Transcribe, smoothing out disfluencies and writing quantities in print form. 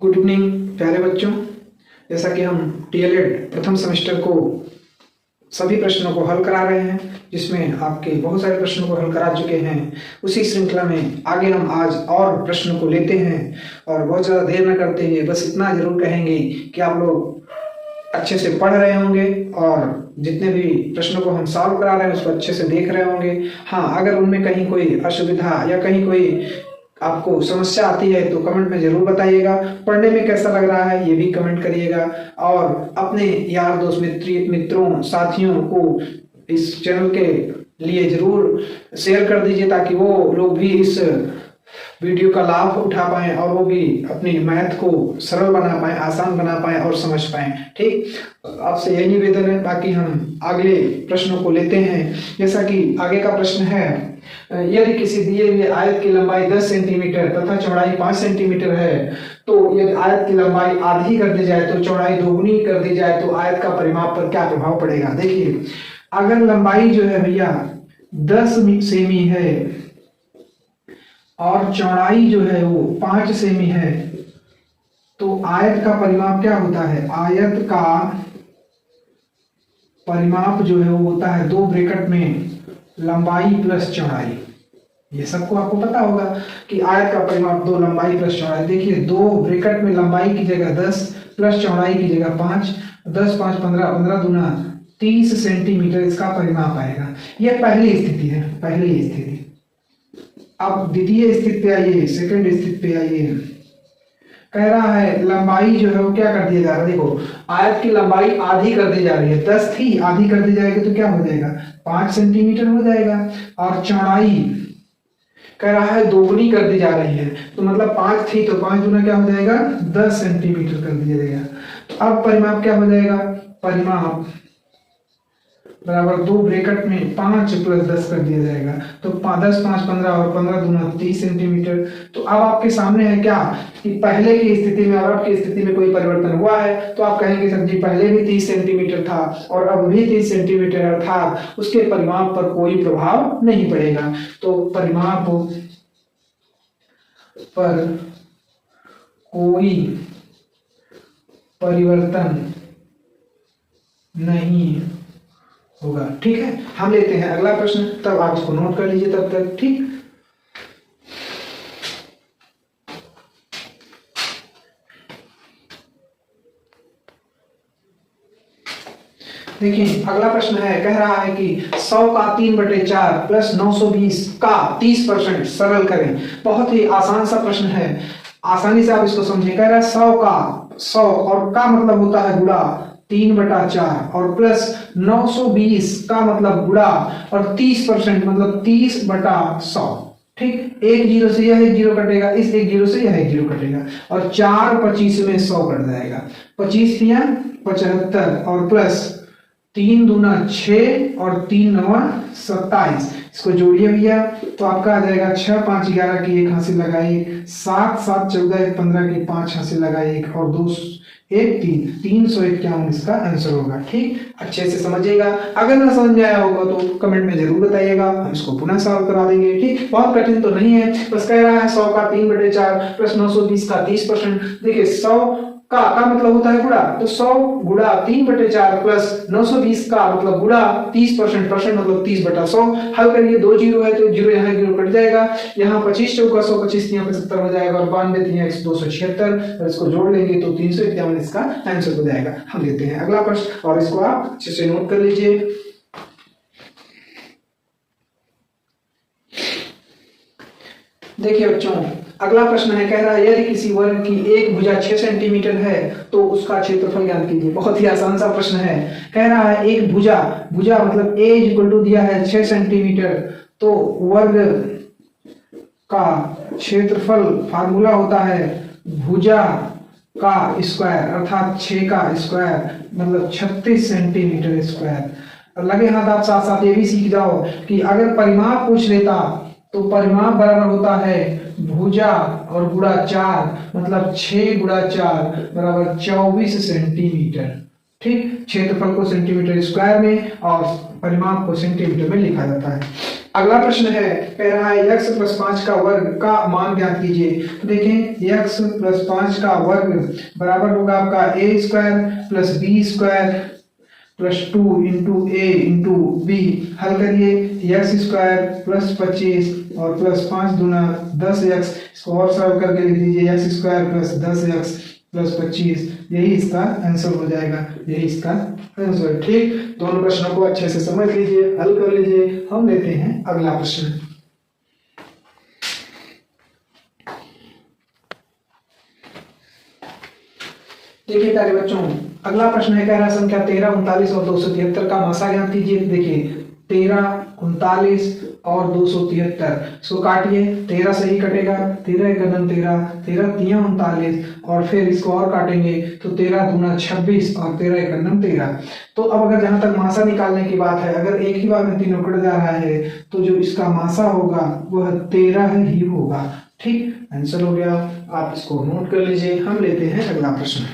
Good evening प्यारे बच्चों। जैसा कि हम डीएलएड प्रथम सेमेस्टर को सभी प्रश्नों को हल करा रहे हैं, जिसमें आपके बहुत सारे प्रश्नों को हल करा चुके हैं, उसी श्रृंखला में आगे हम आज और प्रश्नों को लेते हैं। और बहुत ज़्यादा देर न करते हुए बस इतना जरूर कहेंगे कि आप लोग अच्छे से पढ़ रहे होंगे और जितने भी प्रश्नों को हम सॉल्व करा रहे हैं उसको अच्छे से देख रहे होंगे। हाँ, अगर उनमें कहीं कोई असुविधा या कहीं कोई आपको समस्या आती है तो कमेंट में जरूर बताइएगा। पढ़ने में कैसा लग रहा है ये भी कमेंट करिएगा और अपने यार दोस्त मित्रों साथियों को इस चैनल के लिए जरूर शेयर कर दीजिए, ताकि वो लोग भी इस वीडियो का लाभ उठा पाएं और वो भी अपनी मैथ को सरल बना पाएं, आसान बना पाएं और समझ पाएं। ठीक, आपसे यही निवेदन है। बाकी हम अगले प्रश्नों को लेते हैं। जैसा कि आगे का प्रश्न है, यदि किसी दिए हुए आयत की लंबाई 10 सेंटीमीटर तथा चौड़ाई 5 सेंटीमीटर है, तो यदि आयत की लंबाई आधी कर दी जाए तो चौड़ाई दोगुनी कर दी जाए तो आयत का परिमाप पर क्या प्रभाव पड़ेगा। देखिए, अगर लंबाई जो है भैया 10 सेमी है और चौड़ाई जो है वो 5 सेमी है, तो आयत का परिमाप क्या होता है? आयत का परिमाप जो है वो होता है 2 ब्रैकेट में लंबाई प्लस चौड़ाई। ये सबको आपको पता होगा कि आयत का परिमाप 2 लंबाई प्लस चौड़ाई। देखिए, 2 ब्रैकेट में लंबाई की जगह 10 प्लस चौड़ाई की जगह 5, 10 5 15, 15 दूना 30 सेंटीमीटर इसका परिमाप आएगा। ये पहली स्थिति है, पहली स्थिति। अब द्वितीय स्थिति पे आइए, सेकंड स्थिति पे आइए। कह रहा है लंबाई जो है वो क्या कर दिया जा रहा है? देखो, आयत की लंबाई आधी कर दी जा रही है, 10 थी आधी कर दी जाएगी तो क्या हो जाएगा? 5 सेंटीमीटर हो जाएगा। और चौड़ाई कह रहा है दोगुनी कर दी जा रही है, तो मतलब 5 थी तो 5 गुना क्या हो जाएगा? 10 सेंटीमीटर कर दिया जाएगा। तो अब परिमाप क्या हो जाएगा? परिमाप बराबर 2 ब्रैकेट में 5 प्लस 10 कर दिया जाएगा, तो 10 5 15 और 15 दूना 30 सेंटीमीटर। तो अब आपके सामने है क्या कि पहले की स्थिति में और अब की स्थिति में कोई परिवर्तन हुआ है, तो आप कहेंगे सर जी पहले भी 30 सेंटीमीटर था और अब भी 30 सेंटीमीटर, अर्थात उसके परिमाप पर कोई प्रभाव नहीं पड़ेगा। तो परिमाप पर कोई परिवर्तन नहीं होगा। ठीक है, हम लेते हैं अगला प्रश्न, तब आप इसको नोट कर लीजिए तब तक। ठीक, देखिए अगला प्रश्न है, कह रहा है कि 100 का 3/4 प्लस 920 का 30% सरल करें। बहुत ही आसान सा प्रश्न है, आसानी से आप इसको समझें। कह रहा है 100 का 100 और का मतलब होता है गुणा 3/4 और प्लस 920 का मतलब गुणा और 30% मतलब 30/100। ठीक, एक जीरो से यह एक जीरो कटेगा, इस एक जीरो से यह एक जीरो कटेगा और 4 25 में 100 कट जाएगा। 25 या 75 और प्लस 3 दूना 6 और 3 नवा 27। इसको जोड़िए भैया तो आपका आ जाएगा 6 5 11 की 1 हासिल लगाए, 7 7 14 1 15 की 5 हासिल लगाए 1 और 2 1 3 351 इसका आंसर होगा। ठीक, अच्छे से समझिएगा। अगर ना समझ में आया होगा तो कमेंट में जरूर बताइएगा, हम इसको पुनः सॉल्व करा देंगे। ठीक, बहुत कठिन तो नहीं है, बस कह रहा है 100 का 3/4 प्लस 920 का 30%। देखिए 100 का मतलब होता है गुणा, तो 100 गुणा 3/4 प्लस 920 का मतलब गुणा 30%, परसेंट मतलब 30/100। हल करिए, 2 जीरो है तो जीरो यहाँ जीरो कट जाएगा, यहाँ 25 चौका 100, 25 यहाँ 75 हो जाएगा और 92 3 276 और इसको जोड़ लेंगे तो 351 इसका आंसर हो जाएगा। हम लेते हैं अगला प्रश्न और इसको आप अच्छे से नोट कर लीजिए। देखिए बच्चों, अगला प्रश्न है, कह रहा है यदि किसी वर्ग की एक भुजा 6 सेंटीमीटर है तो उसका क्षेत्रफल ज्ञात कीजिए। बहुत ही आसान सा प्रश्न है। कह रहा है एक भुजा, भुजा मतलब a इक्वल टू दिया है 6 सेंटीमीटर, तो वर्ग का क्षेत्रफल फार्मूला होता है भुजा का स्क्वायर, अर्थात 6 का स्क्वायर मतलब 36 सेंटीमीटर स्क्वायर। लगे हाथ आप साथ साथ ये भी सीख जाओ कि अगर परिमाप पूछ लेता तो परिमाप बराबर होता है भुजा और गुणा 4 मतलब 6 गुणा 4 बराबर 24 सेंटीमीटर। ठीक, क्षेत्रफल को सेंटीमीटर स्क्वायर में और परिमाप को सेंटीमीटर में लिखा जाता है। अगला प्रश्न है, कह रहा है x प्लस 5 का वर्ग का मान ज्ञात कीजिए। तो देखें x प्लस 5 का वर्ग बराबर होगा आपका a square plus b square plus 2 into A into B. हल करिए, एक्स स्क्वायर प्लस 25 और प्लस 5 दूना 10x, इसको और सरल करके लिख दीजिए x square plus 10x plus 25, यही इसका आंसर हो जाएगा, यही इसका आंसर। ठीक, दोनों प्रश्नों को अच्छे से समझ लीजिए, हल कर लीजिए। हम लेते हैं अगला प्रश्न। देखिए प्यारे बच्चों, अगला प्रश्न है, कह रहा है संख्या 13, 39 और 273 का मासा ज्ञात कीजिए। देखिए 13, 39 और 273, इसको काटिए, 13 से ही कटेगा, 13 का नम 13, 13 तिया 39 और फिर इसको और काटेंगे तो 13 दूना 26 और 13 का नम 13। तो अब अगर जहां तक मासा निकालने की बात है, अगर एक ही बार में तीनों कट जा रहा है तो जो इसका मासा होगा वह 13 ही होगा। ठीक, आंसर हो गया, आप इसको नोट कर लीजिए। हम लेते हैं अगला प्रश्न।